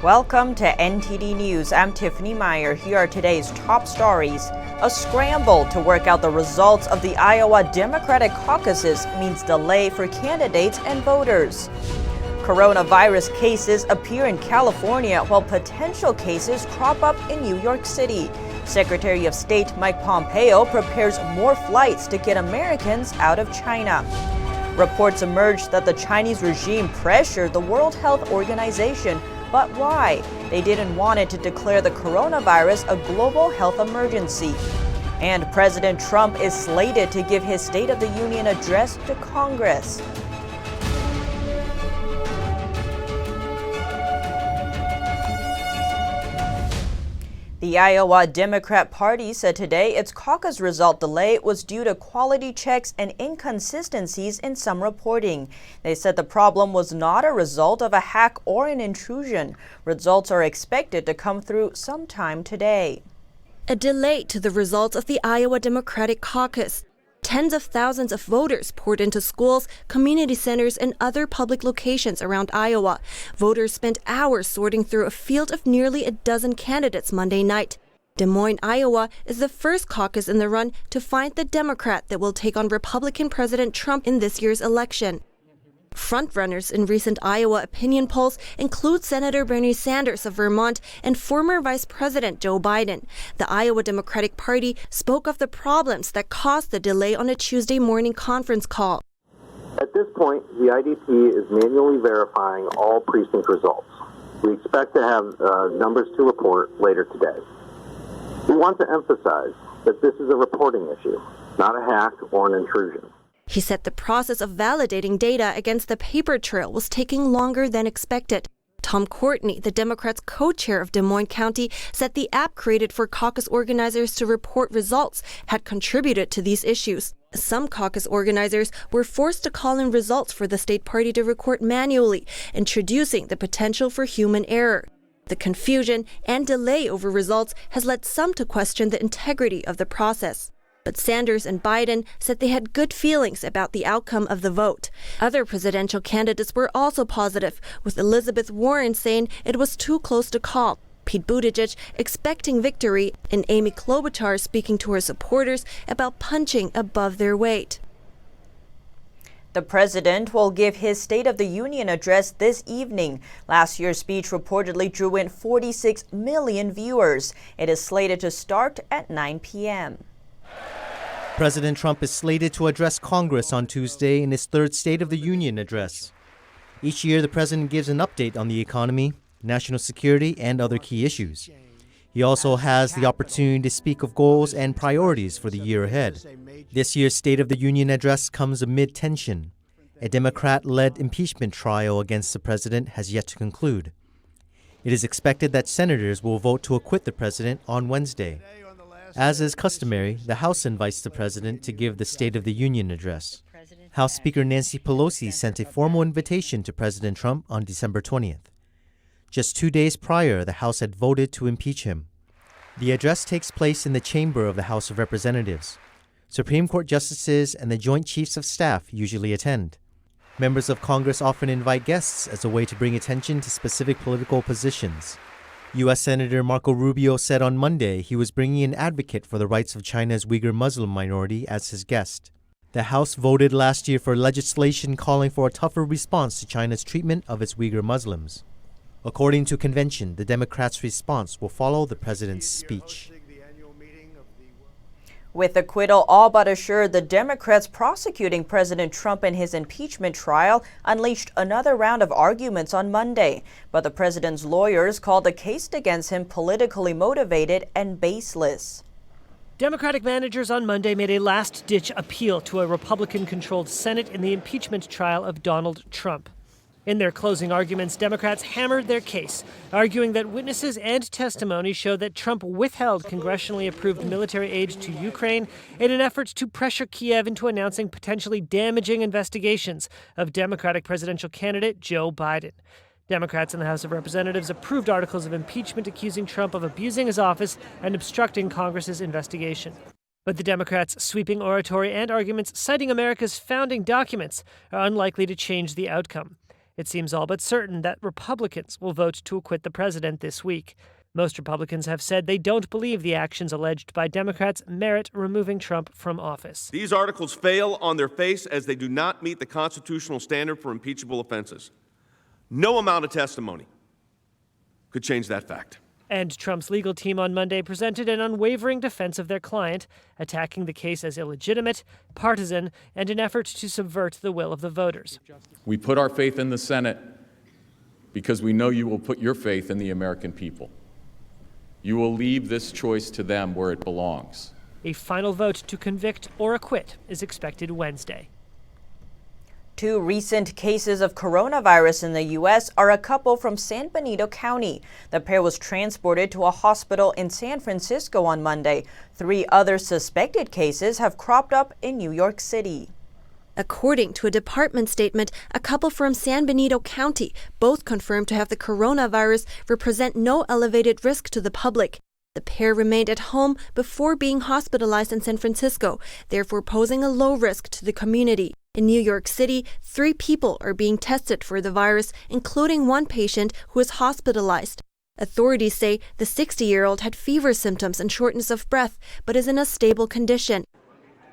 Welcome to NTD News. I'm Tiffany Meyer. Here are today's top stories. A scramble to work out the results of the Iowa Democratic caucuses means delay for candidates and voters. Coronavirus cases appear in California while potential cases crop up in New York City. Secretary of State Mike Pompeo prepares more flights to get Americans out of China. Reports emerged that the Chinese regime pressured the World Health Organization. But why? They didn't want it to declare the coronavirus a global health emergency. And President Trump is slated to give his State of the Union address to Congress. The Iowa Democrat Party said today its caucus result delay was due to quality checks and inconsistencies in some reporting. They said the problem was not a result of a hack or an intrusion. Results are expected to come through sometime today. A delay to the results of the Iowa Democratic Caucus. Tens of thousands of voters poured into schools, community centers, and other public locations around Iowa. Voters spent hours sorting through a field of nearly a dozen candidates Monday night. Des Moines, Iowa is the first caucus in the run to find the Democrat that will take on Republican President Trump in this year's election. Frontrunners in recent Iowa opinion polls include Senator Bernie Sanders of Vermont and former Vice President Joe Biden. The Iowa Democratic Party spoke of the problems that caused the delay on a Tuesday morning conference call. At this point, the IDP is manually verifying all precinct results. We expect to have numbers to report later today. We want to emphasize that this is a reporting issue, not a hack or an intrusion. He said the process of validating data against the paper trail was taking longer than expected. Tom Courtney, the Democrats' co-chair of Des Moines County, said the app created for caucus organizers to report results had contributed to these issues. Some caucus organizers were forced to call in results for the state party to record manually, introducing the potential for human error. The confusion and delay over results has led some to question the integrity of the process. But Sanders and Biden said they had good feelings about the outcome of the vote. Other presidential candidates were also positive, with Elizabeth Warren saying it was too close to call, Pete Buttigieg expecting victory, and Amy Klobuchar speaking to her supporters about punching above their weight. The president will give his State of the Union address this evening. Last year's speech reportedly drew in 46 million viewers. It is slated to start at 9 p.m. President Trump is slated to address Congress on Tuesday in his third State of the Union address. Each year, the president gives an update on the economy, national security, and other key issues. He also has the opportunity to speak of goals and priorities for the year ahead. This year's State of the Union address comes amid tension. A Democrat-led impeachment trial against the president has yet to conclude. It is expected that senators will vote to acquit the president on Wednesday. As is customary, the House invites the president to give the State of the Union address. House Speaker Nancy Pelosi sent a formal invitation to President Trump on December 20th. Just 2 days prior, the House had voted to impeach him. The address takes place in the chamber of the House of Representatives. Supreme Court justices and the Joint Chiefs of Staff usually attend. Members of Congress often invite guests as a way to bring attention to specific political positions. U.S. Senator Marco Rubio said on Monday he was bringing an advocate for the rights of China's Uyghur Muslim minority as his guest. The House voted last year for legislation calling for a tougher response to China's treatment of its Uyghur Muslims. According to convention, the Democrats' response will follow the president's speech. With acquittal all but assured, the Democrats prosecuting President Trump in his impeachment trial unleashed another round of arguments on Monday. But the president's lawyers called the case against him politically motivated and baseless. Democratic managers on Monday made a last-ditch appeal to a Republican-controlled Senate in the impeachment trial of Donald Trump. In their closing arguments, Democrats hammered their case, arguing that witnesses and testimony show that Trump withheld congressionally approved military aid to Ukraine in an effort to pressure Kiev into announcing potentially damaging investigations of Democratic presidential candidate Joe Biden. Democrats in the House of Representatives approved articles of impeachment accusing Trump of abusing his office and obstructing Congress's investigation. But the Democrats' sweeping oratory and arguments citing America's founding documents are unlikely to change the outcome. It seems all but certain that Republicans will vote to acquit the president this week. Most Republicans have said they don't believe the actions alleged by Democrats merit removing Trump from office. These articles fail on their face as they do not meet the constitutional standard for impeachable offenses. No amount of testimony could change that fact. And Trump's legal team on Monday presented an unwavering defense of their client, attacking the case as illegitimate, partisan, and an effort to subvert the will of the voters. We put our faith in the Senate because we know you will put your faith in the American people. You will leave this choice to them where it belongs. A final vote to convict or acquit is expected Wednesday. 2 recent cases of coronavirus in the U.S. are a couple from San Benito County. The pair was transported to a hospital in San Francisco on Monday. 3 other suspected cases have cropped up in New York City. According to a department statement, a couple from San Benito County, both confirmed to have the coronavirus, represent no elevated risk to the public. The pair remained at home before being hospitalized in San Francisco, therefore posing a low risk to the community. In New York City, 3 people are being tested for the virus, including 1 patient who is hospitalized. Authorities say the 60-year-old had fever symptoms and shortness of breath, but is in a stable condition.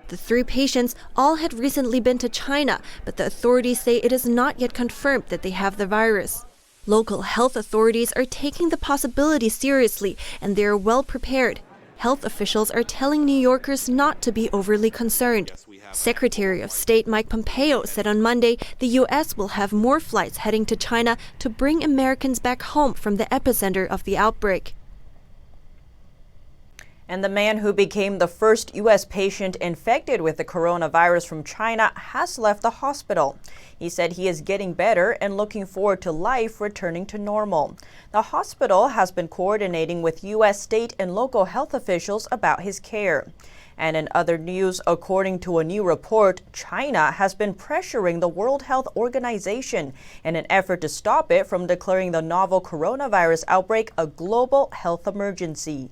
The 3 patients all had recently been to China, but the authorities say it is not yet confirmed that they have the virus. Local health authorities are taking the possibility seriously, and they are well prepared. Health officials are telling New Yorkers not to be overly concerned. Secretary of State Mike Pompeo said on Monday the U.S. will have more flights heading to China to bring Americans back home from the epicenter of the outbreak. And the man who became the first U.S. patient infected with the coronavirus from China has left the hospital. He said he is getting better and looking forward to life returning to normal. The hospital has been coordinating with U.S. state and local health officials about his care. And in other news, according to a new report, China has been pressuring the World Health Organization in an effort to stop it from declaring the novel coronavirus outbreak a global health emergency.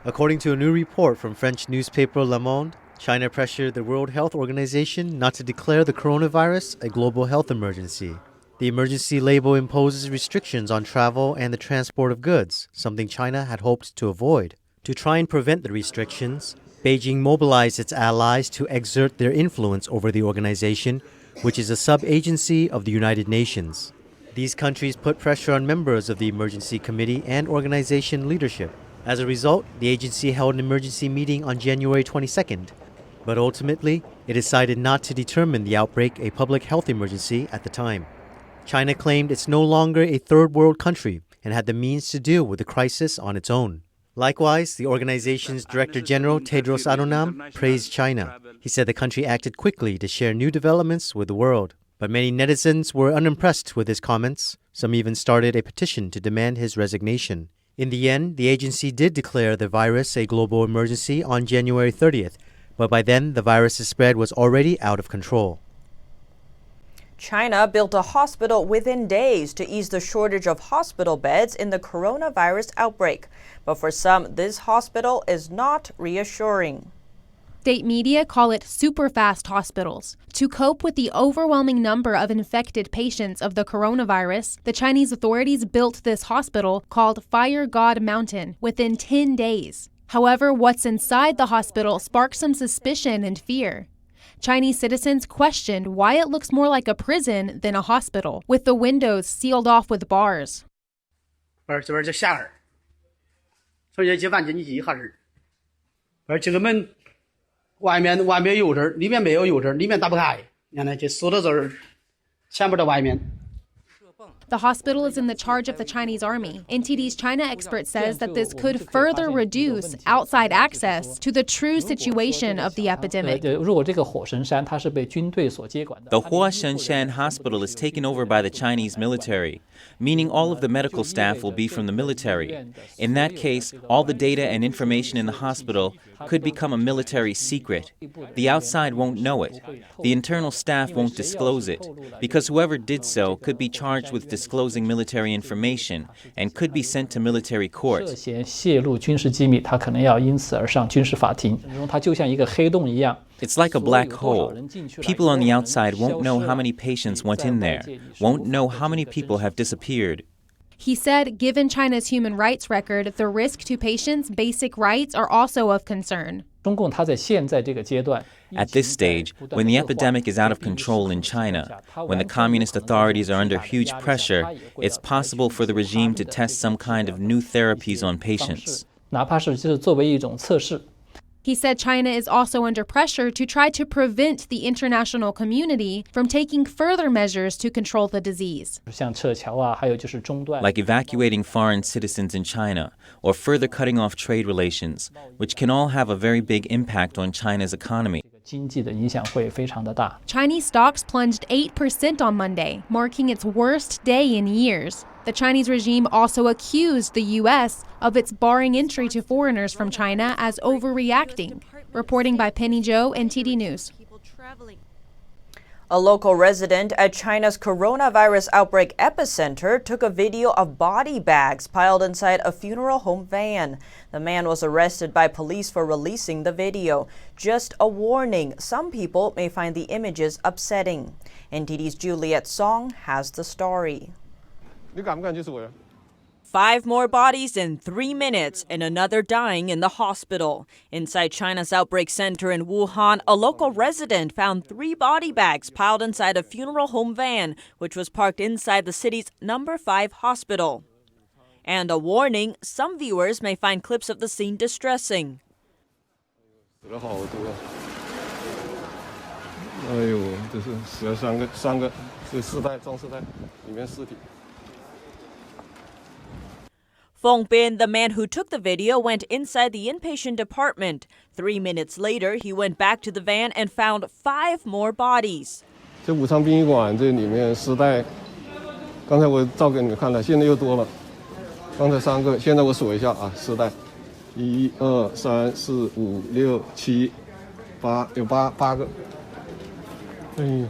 According to a new report from French newspaper Le Monde, China pressured the World Health Organization not to declare the coronavirus a global health emergency. The emergency label imposes restrictions on travel and the transport of goods, something China had hoped to avoid. To try and prevent the restrictions, Beijing mobilized its allies to exert their influence over the organization, which is a sub-agency of the United Nations. These countries put pressure on members of the emergency committee and organization leadership. As a result, the agency held an emergency meeting on January 22nd, but ultimately, it decided not to determine the outbreak a public health emergency at the time. China claimed it's no longer a third world country and had the means to deal with the crisis on its own. Likewise, the organization's Director General Tedros Adhanom praised China. He said the country acted quickly to share new developments with the world. But many netizens were unimpressed with his comments. Some even started a petition to demand his resignation. In the end, the agency did declare the virus a global emergency on January 30th, but by then the virus's spread was already out of control. China built a hospital within days to ease the shortage of hospital beds in the coronavirus outbreak. But for some, this hospital is not reassuring. State media call it super-fast hospitals. To cope with the overwhelming number of infected patients of the coronavirus, the Chinese authorities built this hospital called Fire God Mountain within 10 days. However, what's inside the hospital sparked some suspicion and fear. Chinese citizens questioned why it looks more like a prison than a hospital, with the windows sealed off with bars. The hospital is in the charge of the Chinese army. NTD's China expert says that this could further reduce outside access to the true situation of the epidemic. The Huashanshan Hospital is taken over by the Chinese military, meaning all of the medical staff will be from the military. In that case, all the data and information in the hospital could become a military secret. The outside won't know it. The internal staff won't disclose it, because whoever did so could be charged with disclosing military information and could be sent to military court. 涉嫌泄露军事机密，他可能要因此而上军事法庭。它就像一个黑洞一样。 It's like a black hole. People on the outside won't know how many patients went in there, won't know how many people have disappeared. He said, given China's human rights record, the risk to patients' basic rights are also of concern. At this stage, when the epidemic is out of control in China, when the communist authorities are under huge pressure, it's possible for the regime to test some kind of new therapies on patients. He said China is also under pressure to try to prevent the international community from taking further measures to control the disease. Like evacuating foreign citizens in China, or further cutting off trade relations, which can all have a very big impact on China's economy. Chinese stocks plunged 8% on Monday, marking its worst day in years. The Chinese regime also accused the U.S. of its barring entry to foreigners from China as overreacting. Reporting by Penny Zhou, NTD News. A local resident at China's coronavirus outbreak epicenter took a video of body bags piled inside a funeral home van. The man was arrested by police for releasing the video. Just a warning, some people may find the images upsetting. NTD's Juliet Song has the story. 5 more bodies in 3 minutes and another dying in the hospital. Inside China's outbreak center in Wuhan, a local resident found 3 body bags piled inside a funeral home van, which was parked inside the city's number 5 hospital. And a warning, some viewers may find clips of the scene distressing. Feng Bin, the man who took the video, went inside the inpatient department. 3 minutes later, he went back to the van and found 5 more bodies. 这武昌殡仪馆这里面尸袋，刚才我照给你们看了，现在又多了。刚才3个，现在我数一下啊，尸袋，1、2、3、4、5、6、7、8，有8个。哎呦。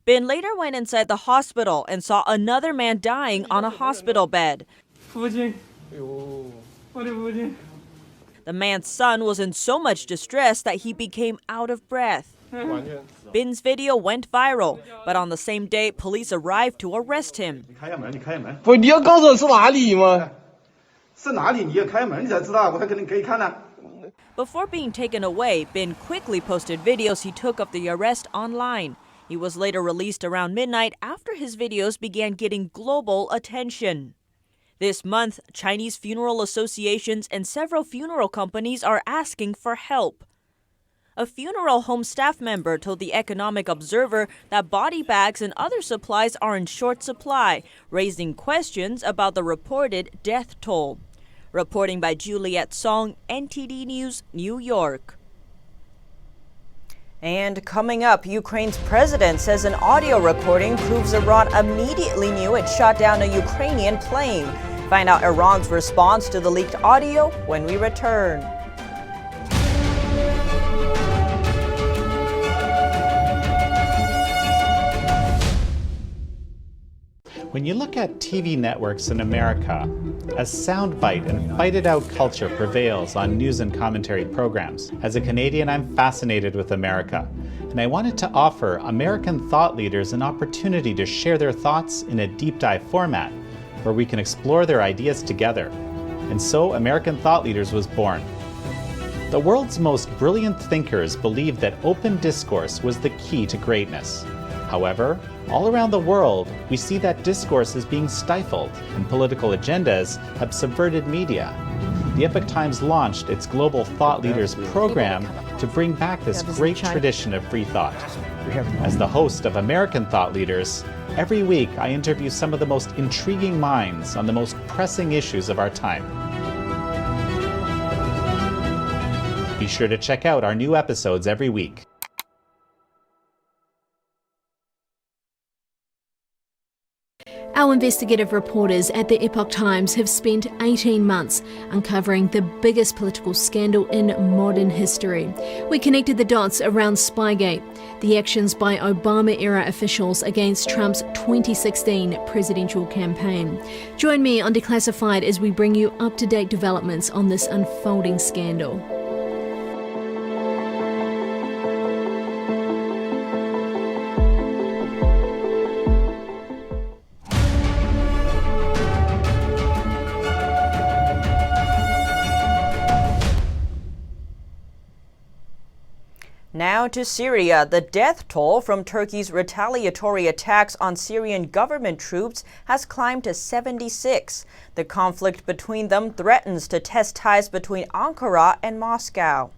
Bin later went inside the hospital and saw another man dying on a hospital bed. The man's son was in so much distress that he became out of breath. Bin's video went viral, but on the same day, police arrived to arrest him. Before being taken away, Bin quickly posted videos he took of the arrest online. He was later released around midnight after his videos began getting global attention. This month, Chinese funeral associations and several funeral companies are asking for help. A funeral home staff member told the Economic Observer that body bags and other supplies are in short supply, raising questions about the reported death toll. Reporting by Juliet Song, NTD News, New York. And coming up, Ukraine's president says an audio recording proves Iran immediately knew it shot down a Ukrainian plane. Find out Iran's response to the leaked audio when we return. When you look at TV networks in America, a soundbite and fight-it-out culture prevails on news and commentary programs. As a Canadian, I'm fascinated with America, and I wanted to offer American thought leaders an opportunity to share their thoughts in a deep dive format, where we can explore their ideas together. And so American Thought Leaders was born. The world's most brilliant thinkers believed that open discourse was the key to greatness. However, all around the world, we see that discourse is being stifled and political agendas have subverted media. The Epoch Times launched its Global Thought Leaders program to bring back this great tradition of free thought. As the host of American Thought Leaders, every week I interview some of the most intriguing minds on the most pressing issues of our time. Be sure to check out our new episodes every week. Our investigative reporters at the Epoch Times have spent 18 months uncovering the biggest political scandal in modern history. We connected the dots around Spygate, the actions by Obama-era officials against Trump's 2016 presidential campaign. Join me on Declassified as we bring you up-to-date developments on this unfolding scandal. Now to Syria. The death toll from Turkey's retaliatory attacks on Syrian government troops has climbed to 76. The conflict between them threatens to test ties between Ankara and Moscow.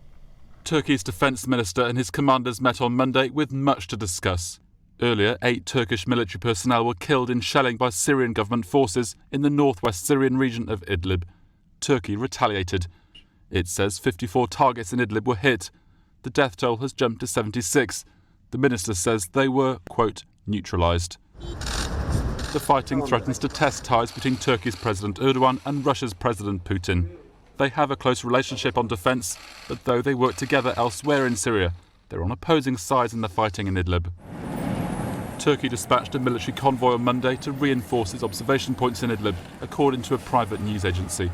Turkey's defence minister and his commanders met on Monday with much to discuss. Earlier, 8 Turkish military personnel were killed in shelling by Syrian government forces in the northwest Syrian region of Idlib. Turkey retaliated. It says 54 targets in Idlib were hit. The death toll has jumped to 76. The minister says they were, quote, neutralised. The fighting threatens to test ties between Turkey's President Erdogan and Russia's President Putin. They have a close relationship on defence, but though they work together elsewhere in Syria, they're on opposing sides in the fighting in Idlib. Turkey dispatched a military convoy on Monday to reinforce its observation points in Idlib, according to a private news agency.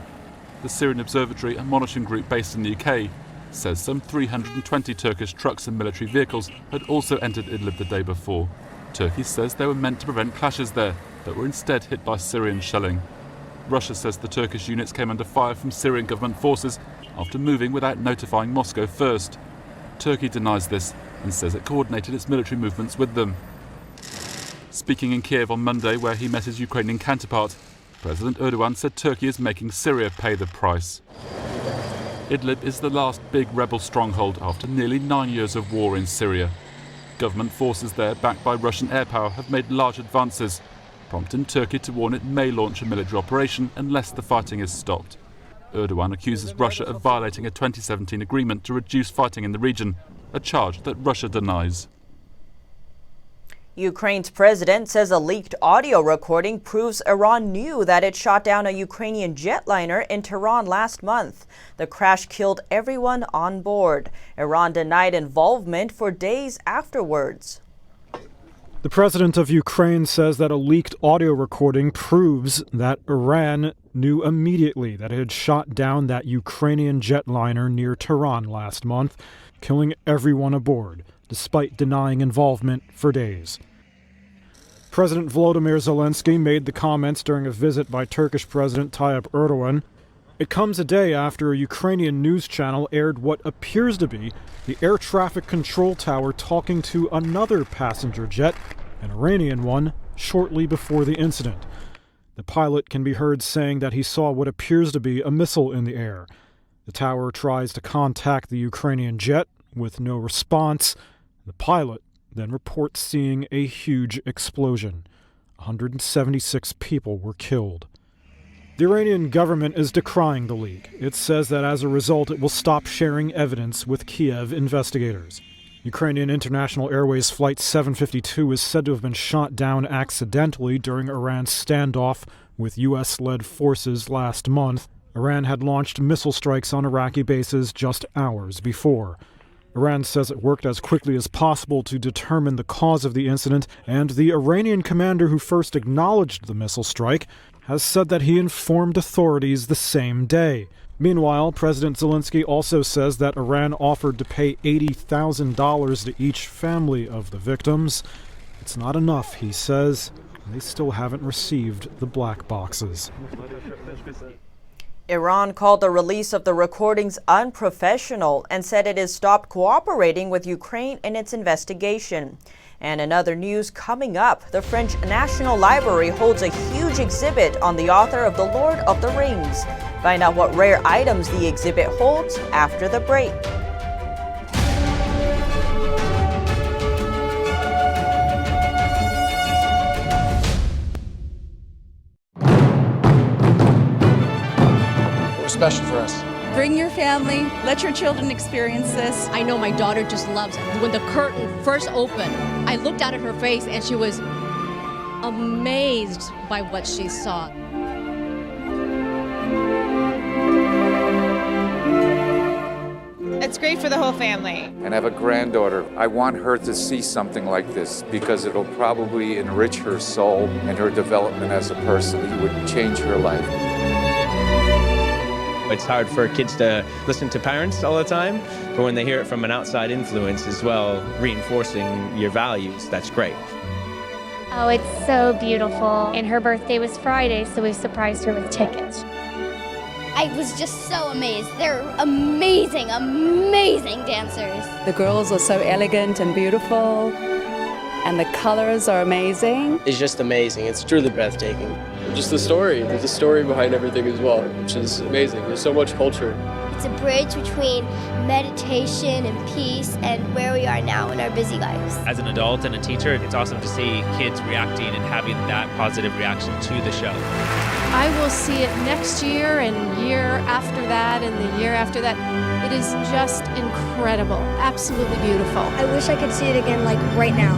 The Syrian Observatory, a monitoring group based in the UK, says some 320 Turkish trucks and military vehicles had also entered Idlib the day before. Turkey says they were meant to prevent clashes there, but were instead hit by Syrian shelling. Russia says the Turkish units came under fire from Syrian government forces after moving without notifying Moscow first. Turkey denies this and says it coordinated its military movements with them. Speaking in Kiev on Monday, where he met his Ukrainian counterpart, President Erdogan said Turkey is making Syria pay the price. Idlib is the last big rebel stronghold after nearly 9 years of war in Syria. Government forces there, backed by Russian air power, have made large advances, prompting Turkey to warn it may launch a military operation unless the fighting is stopped. Erdogan accuses Russia of violating a 2017 agreement to reduce fighting in the region, a charge that Russia denies. Ukraine's president says a leaked audio recording proves Iran knew that it shot down a Ukrainian jetliner in Tehran last month. The crash killed everyone on board. Iran denied involvement for days afterwards. The president of Ukraine says that a leaked audio recording proves that Iran knew immediately that it had shot down that Ukrainian jetliner near Tehran last month, killing everyone aboard, despite denying involvement for days. President Volodymyr Zelensky made the comments during a visit by Turkish President Tayyip Erdogan. It comes a day after a Ukrainian news channel aired what appears to be the air traffic control tower talking to another passenger jet, an Iranian one, shortly before the incident. The pilot can be heard saying that he saw what appears to be a missile in the air. The tower tries to contact the Ukrainian jet with no response. The pilot then reports seeing a huge explosion. 176 people were killed. The Iranian government is decrying the leak. It says that as a result, it will stop sharing evidence with Kiev investigators. Ukrainian International Airways Flight 752 is said to have been shot down accidentally during Iran's standoff with U.S.-led forces last month. Iran had launched missile strikes on Iraqi bases just hours before. Iran says it worked as quickly as possible to determine the cause of the incident, and the Iranian commander who first acknowledged the missile strike has said that he informed authorities the same day. Meanwhile, President Zelensky also says that Iran offered to pay $80,000 to each family of the victims. It's not enough, he says. They still haven't received the black boxes. Iran called the release of the recordings unprofessional and said it has stopped cooperating with Ukraine in its investigation. And in other news coming up, the French National Library holds a huge exhibit on the author of The Lord of the Rings. Find out what rare items the exhibit holds after the break. Special for us. Bring your family, let your children experience this. I know my daughter just loves it. When the curtain first opened, I looked out at her face and she was amazed by what she saw. It's great for the whole family. And I have a granddaughter. I want her to see something like this because it'll probably enrich her soul and her development as a person. It would change her life. It's hard for kids to listen to parents all the time, but when they hear it from an outside influence as well, reinforcing your values, that's great. Oh, it's so beautiful. And her birthday was Friday, so we surprised her with tickets. I was just so amazed. They're amazing, amazing dancers. The girls are so elegant and beautiful, and the colors are amazing. It's just amazing. It's truly breathtaking. Just the story. There's a story behind everything as well, which is amazing. There's so much culture. It's a bridge between meditation and peace and where we are now in our busy lives. As an adult and a teacher, it's awesome to see kids reacting and having that positive reaction to the show. I will see it next year and year after that and the year after that. It is just incredible, absolutely beautiful. I wish I could see it again, like right now.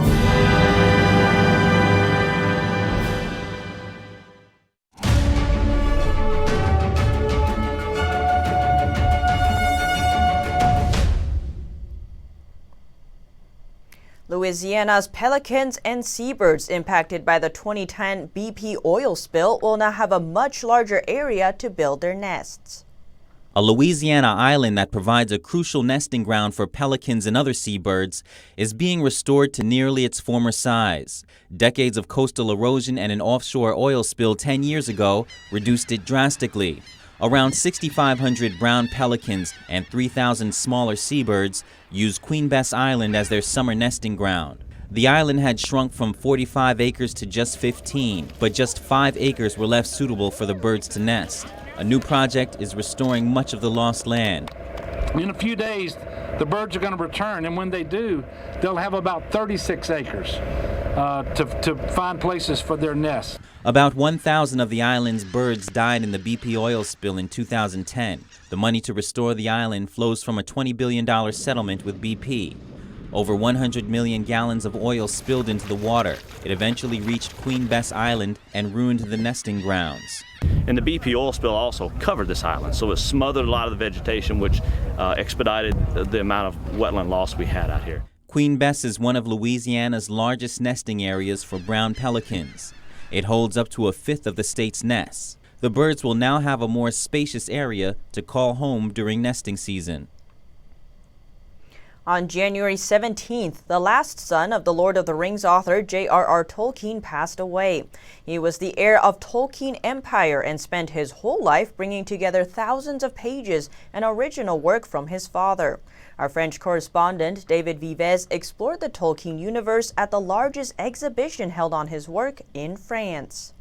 Louisiana's pelicans and seabirds impacted by the 2010 BP oil spill will now have a much larger area to build their nests. A Louisiana island that provides a crucial nesting ground for pelicans and other seabirds is being restored to nearly its former size. Decades of coastal erosion and an offshore oil spill 10 years ago reduced it drastically. Around 6,500 brown pelicans and 3,000 smaller seabirds use Queen Bess Island as their summer nesting ground. The island had shrunk from 45 acres to just 15, but just 5 acres were left suitable for the birds to nest. A new project is restoring much of the lost land. In a few days, the birds are going to return, and when they do, they'll have about 36 acres to find places for their nests. About 1,000 of the island's birds died in the BP oil spill in 2010. The money to restore the island flows from a $20 billion settlement with BP. Over 100 million gallons of oil spilled into the water. It eventually reached Queen Bess Island and ruined the nesting grounds. And the BP oil spill also covered this island, so it smothered a lot of the vegetation, which expedited the amount of wetland loss we had out here. Queen Bess is one of Louisiana's largest nesting areas for brown pelicans. It holds up to a fifth of the state's nests. The birds will now have a more spacious area to call home during nesting season. On January 17th, the last son of the Lord of the Rings author J.R.R. Tolkien passed away. He was the heir of Tolkien Empire and spent his whole life bringing together thousands of pages and original work from his father. Our French correspondent David Vives explored the Tolkien universe at the largest exhibition held on his work in France.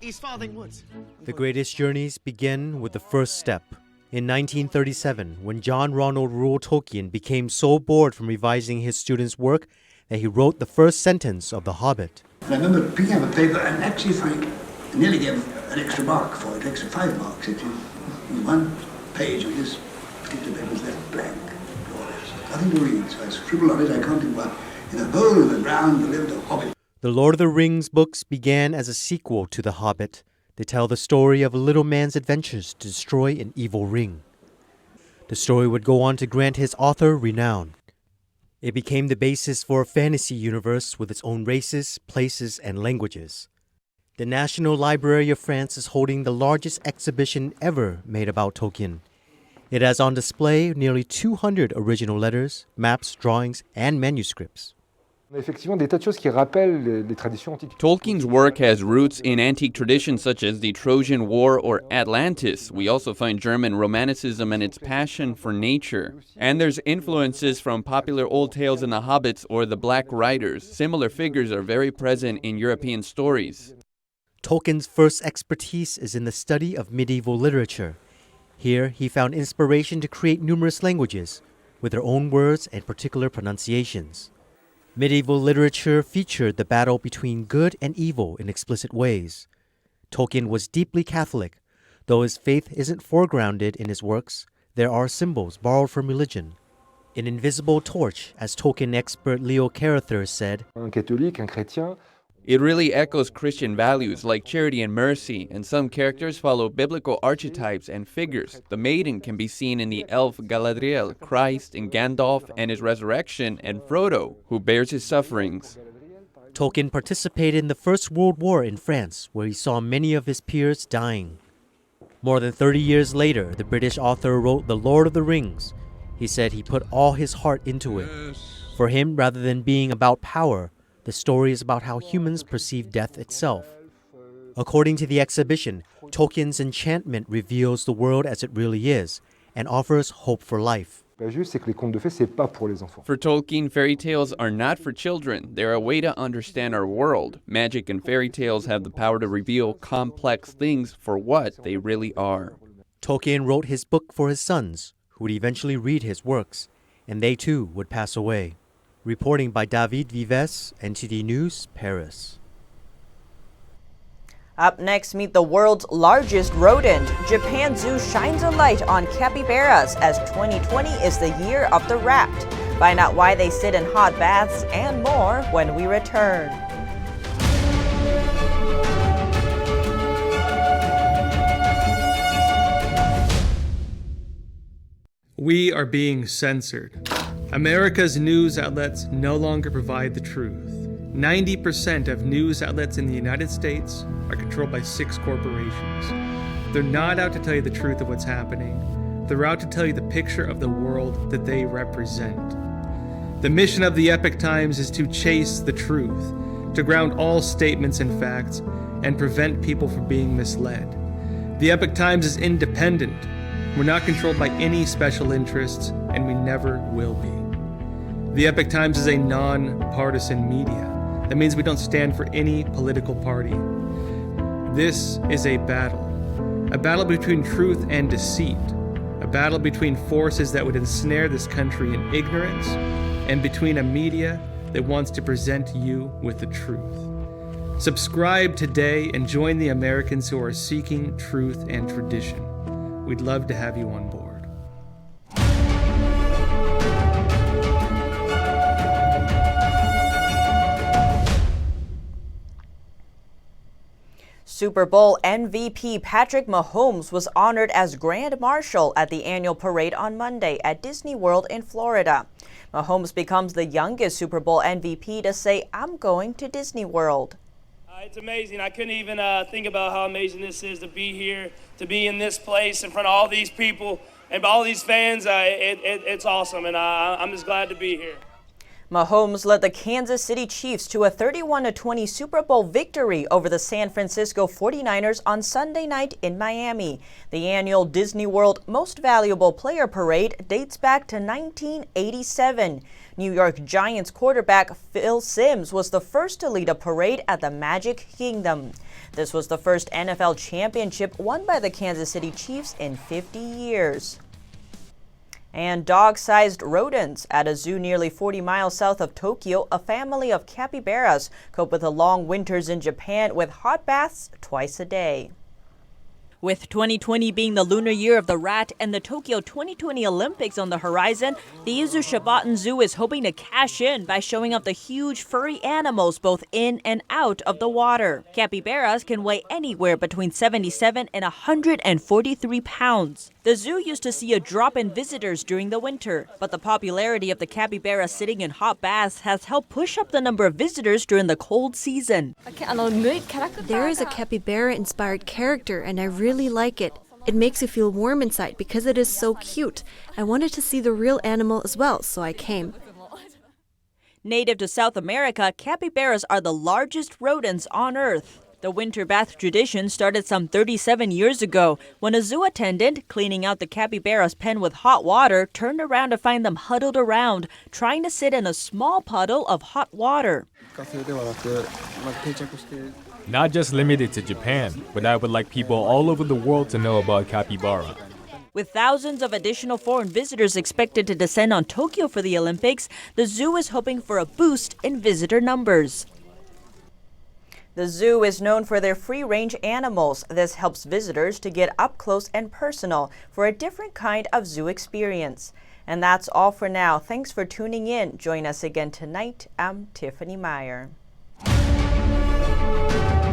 The greatest journeys begin with the first step. In 1937, when John Ronald Reuel Tolkien became so bored from revising his students' work that he wrote the first sentence of The Hobbit. I remember picking up a paper and actually I nearly gave an extra mark for it, extra 5 marks. It in one page of this particular paper was left blank. Nothing to read, so I scribbled on it. I counted one. In a hole in the ground there lived a hobbit. The Lord of the Rings books began as a sequel to The Hobbit. They tell the story of a little man's adventures to destroy an evil ring. The story would go on to grant his author renown. It became the basis for a fantasy universe with its own races, places, and languages. The National Library of France is holding the largest exhibition ever made about Tolkien. It has on display nearly 200 original letters, maps, drawings, and manuscripts. Tolkien's work has roots in antique traditions such as the Trojan War or Atlantis. We also find German Romanticism and its passion for nature. And there's influences from popular old tales in The Hobbits or the Black Riders. Similar figures are very present in European stories. Tolkien's first expertise is in the study of medieval literature. Here, he found inspiration to create numerous languages with their own words and particular pronunciations. Medieval literature featured the battle between good and evil in explicit ways. Tolkien was deeply Catholic. Though his faith isn't foregrounded in his works, there are symbols borrowed from religion. An invisible torch, as Tolkien expert Leo Carruthers said, It really echoes Christian values like charity and mercy, and some characters follow biblical archetypes and figures. The maiden can be seen in the elf Galadriel, Christ in Gandalf and his resurrection, and Frodo, who bears his sufferings. Tolkien participated in the First World War in France, where he saw many of his peers dying. More than 30 years later, the British author wrote The Lord of the Rings. He said he put all his heart into it. For him, rather than being about power, the story is about how humans perceive death itself. According to the exhibition, Tolkien's enchantment reveals the world as it really is and offers hope for life. For Tolkien, fairy tales are not for children. They're a way to understand our world. Magic and fairy tales have the power to reveal complex things for what they really are. Tolkien wrote his book for his sons, who would eventually read his works, and they too would pass away. Reporting by David Vives, NTD News, Paris. Up next, meet the world's largest rodent. Japan Zoo shines a light on capybaras as 2020 is the year of the rat. Find out why they sit in hot baths and more when we return. We are being censored. America's news outlets no longer provide the truth. 90% of news outlets in the United States are controlled by 6 corporations. They're not out to tell you the truth of what's happening. They're out to tell you the picture of the world that they represent. The mission of the Epoch Times is to chase the truth, to ground all statements in facts, and prevent people from being misled. The Epoch Times is independent. We're not controlled by any special interests, and we never will be. The Epoch Times is a non-partisan media. That means we don't stand for any political party. This is a battle between truth and deceit, a battle between forces that would ensnare this country in ignorance, and between a media that wants to present you with the truth. Subscribe today and join the Americans who are seeking truth and tradition. We'd love to have you on board. Super Bowl MVP Patrick Mahomes was honored as Grand Marshal at the annual parade on Monday at Disney World in Florida. Mahomes becomes the youngest Super Bowl MVP to say, "I'm going to Disney World." It's amazing. I couldn't even think about how amazing this is to be here, to be in this place in front of all these people and all these fans. It's awesome, and I'm just glad to be here. Mahomes led the Kansas City Chiefs to a 31-20 Super Bowl victory over the San Francisco 49ers on Sunday night in Miami. The annual Disney World Most Valuable Player Parade dates back to 1987. New York Giants quarterback Phil Simms was the first to lead a parade at the Magic Kingdom. This was the first NFL championship won by the Kansas City Chiefs in 50 years. And dog-sized rodents. At a zoo nearly 40 miles south of Tokyo, a family of capybaras cope with the long winters in Japan with hot baths twice a day. With 2020 being the lunar year of the rat and the Tokyo 2020 Olympics on the horizon, the Izu Shibaten Zoo is hoping to cash in by showing off the huge furry animals both in and out of the water. Capybaras can weigh anywhere between 77 and 143 pounds. The zoo used to see a drop in visitors during the winter, but the popularity of the capybara sitting in hot baths has helped push up the number of visitors during the cold season. There is a capybara-inspired character, and I really like it. It makes you feel warm inside because it is so cute. I wanted to see the real animal as well, so I came. Native to South America, capybaras are the largest rodents on Earth. The winter bath tradition started some 37 years ago when a zoo attendant cleaning out the capybara's pen with hot water turned around to find them huddled around, trying to sit in a small puddle of hot water. Not just limited to Japan, but I would like people all over the world to know about capybara. With thousands of additional foreign visitors expected to descend on Tokyo for the Olympics, the zoo is hoping for a boost in visitor numbers. The zoo is known for their free-range animals. This helps visitors to get up close and personal for a different kind of zoo experience. And that's all for now. Thanks for tuning in. Join us again tonight. I'm Tiffany Meyer. News.